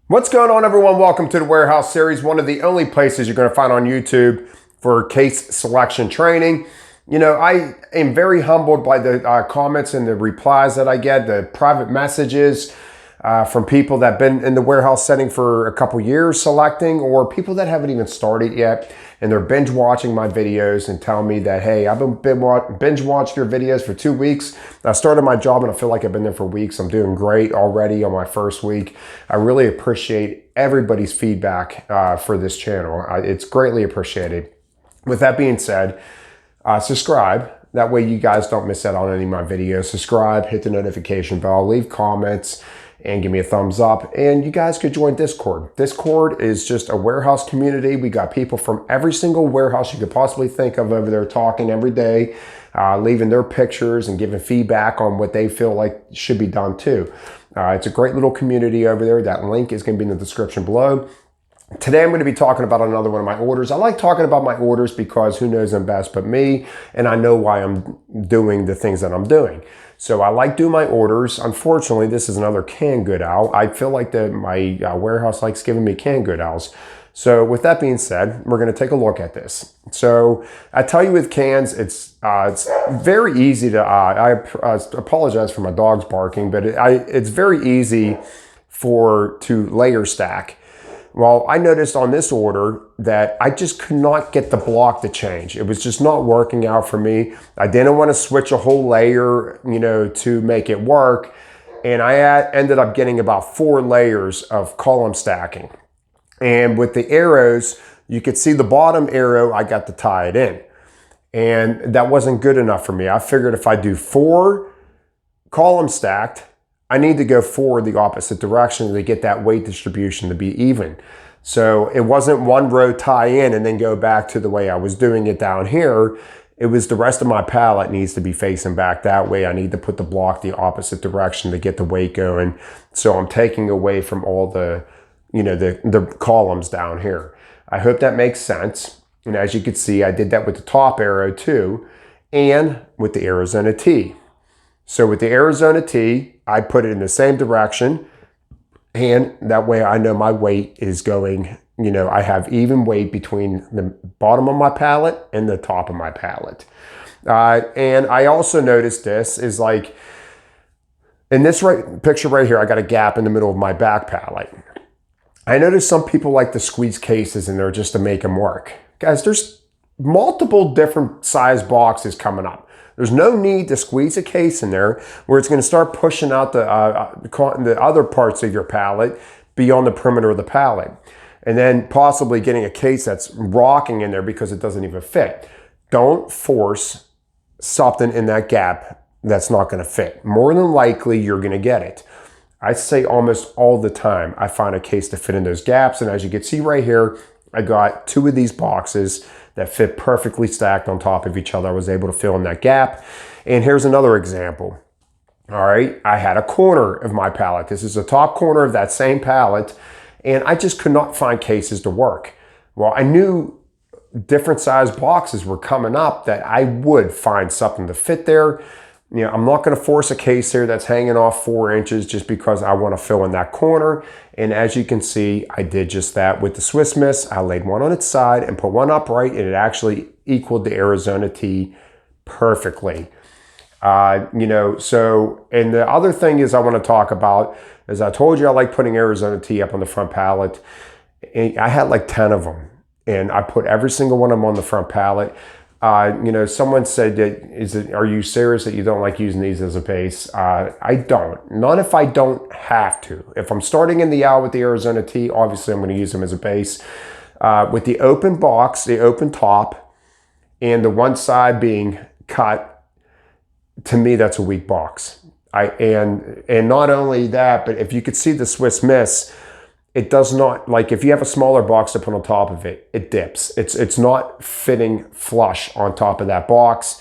What's going on, everyone? Welcome to the Warehouse Series, one of the only places you're going to find on YouTube for case selection training. You know, I am very humbled by the comments and the replies that I get, the private messages from people that have been in the warehouse setting for a couple years selecting, or people that haven't even started yet and they're binge watching my videos and telling me that, hey, I've been binge watching your videos for 2 weeks. I started my job and I feel like I've been there for weeks. I'm doing great already on my first week. I really appreciate everybody's feedback for this channel. It's greatly appreciated. With that being said, subscribe. That way you guys don't miss out on any of my videos. Subscribe, hit the notification bell, leave comments, and give me a thumbs up. And you guys could join Discord. Discord is just a warehouse community. We got people from every single warehouse you could possibly think of over there talking every day, leaving their pictures and giving feedback on what they feel like should be done too. It's a great little community over there. That link is going to be in the description below. Today I'm going to be talking about another one of my orders. I like talking about my orders because who knows them best but me, and I know why I'm doing the things that I'm doing. So I like doing my orders. Unfortunately, this is another canned good owl. I feel like my warehouse likes giving me canned good owls. So with that being said, we're going to take a look at this. So I tell you with cans, it's very easy to, I apologize for my dogs barking, but it's very easy to layer stack. Well, I noticed on this order that I just could not get the block to change. It was just not working out for me. I didn't want to switch a whole layer, to make it work. And I ended up getting about 4 layers of column stacking. And with the arrows, you could see the bottom arrow, I got to tie it in. And that wasn't good enough for me. I figured if I do 4 column stacked, I need to go 4 the opposite direction to get that weight distribution to be even. So it wasn't one row tie in and then go back to the way I was doing it down here. It was the rest of my pallet needs to be facing back that way. I need to put the block the opposite direction to get the weight going. So I'm taking away from all the, the columns down here. I hope that makes sense. And as you can see, I did that with the top arrow too, and with the Arizona T. So with the Arizona T, I put it in the same direction, and that way I know my weight is going, I have even weight between the bottom of my pallet and the top of my pallet. And I also noticed this is like, in this picture right here, I got a gap in the middle of my back pallet. I noticed some people like to squeeze cases in there just to make them work. Guys, there's multiple different size boxes coming up. There's no need to squeeze a case in there where it's going to start pushing out the other parts of your pallet beyond the perimeter of the pallet. And then possibly getting a case that's rocking in there because it doesn't even fit. Don't force something in that gap that's not going to fit. More than likely, you're going to get it. I say almost all the time, I find a case to fit in those gaps. And as you can see right here, I got 2 of these boxes that fit perfectly stacked on top of each other. I was able to fill in that gap. And here's another example. All right, I had a corner of my pallet. This is the top corner of that same pallet, and I just could not find cases to work. Well, I knew different size boxes were coming up that I would find something to fit there. I'm not going to force a case here that's hanging off 4 inches just because I want to fill in that corner. And as you can see, I did just that with the Swiss Miss. I laid one on its side and put one upright, and it actually equaled the Arizona T perfectly. So, and the other thing is I want to talk about, as I told you, I like putting Arizona T up on the front pallet. And I had like 10 of them, and I put every single one of them on the front pallet. Someone said are you serious that you don't like using these as a base? I don't. Not if I don't have to. If I'm starting in the owl with the Arizona T, obviously I'm going to use them as a base. With the open box, the open top, and the one side being cut, to me that's a weak box. And not only that, but if you could see the Swiss Miss, it does not, like if you have a smaller box to put on top of it, it dips. It's not fitting flush on top of that box.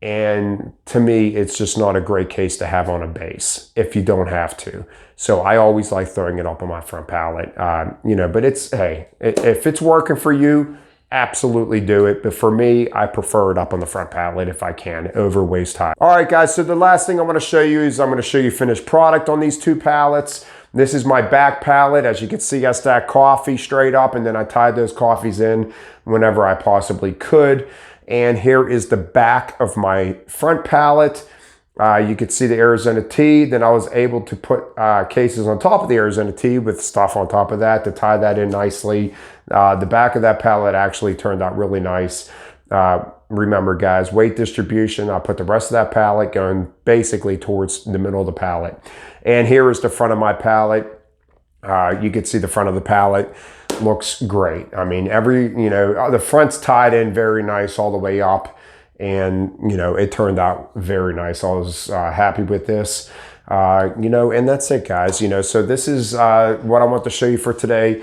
And to me, it's just not a great case to have on a base if you don't have to. So I always like throwing it up on my front pallet, but if it's working for you, absolutely do it. But for me, I prefer it up on the front pallet if I can, over waist high. All right, guys, so the last thing I want to show you is I'm going to show you finished product on these two pallets. This is my back pallet. As you can see, I stacked coffee straight up, and then I tied those coffees in whenever I possibly could. And here is the back of my front pallet. You could see the Arizona tea. Then I was able to put cases on top of the Arizona tea with stuff on top of that to tie that in nicely. The back of that pallet actually turned out really nice. Remember, guys, weight distribution. I put the rest of that pallet going basically towards the middle of the pallet. And here is the front of my pallet. You can see the front of the pallet looks great. I mean, the front's tied in very nice all the way up. And, it turned out very nice. I was happy with this, and that's it, guys. So this is what I want to show you for today.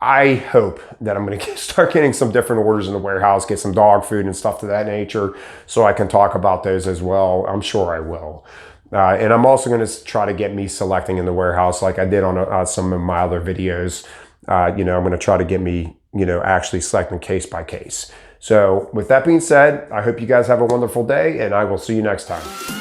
I hope that I'm going to start getting some different orders in the warehouse, get some dog food and stuff to that nature, so I can talk about those as well. I'm sure I will. And I'm also going to try to get me selecting in the warehouse like I did on some of my other videos. I'm going to try to get me, actually selecting case by case. So with that being said, I hope you guys have a wonderful day, and I will see you next time.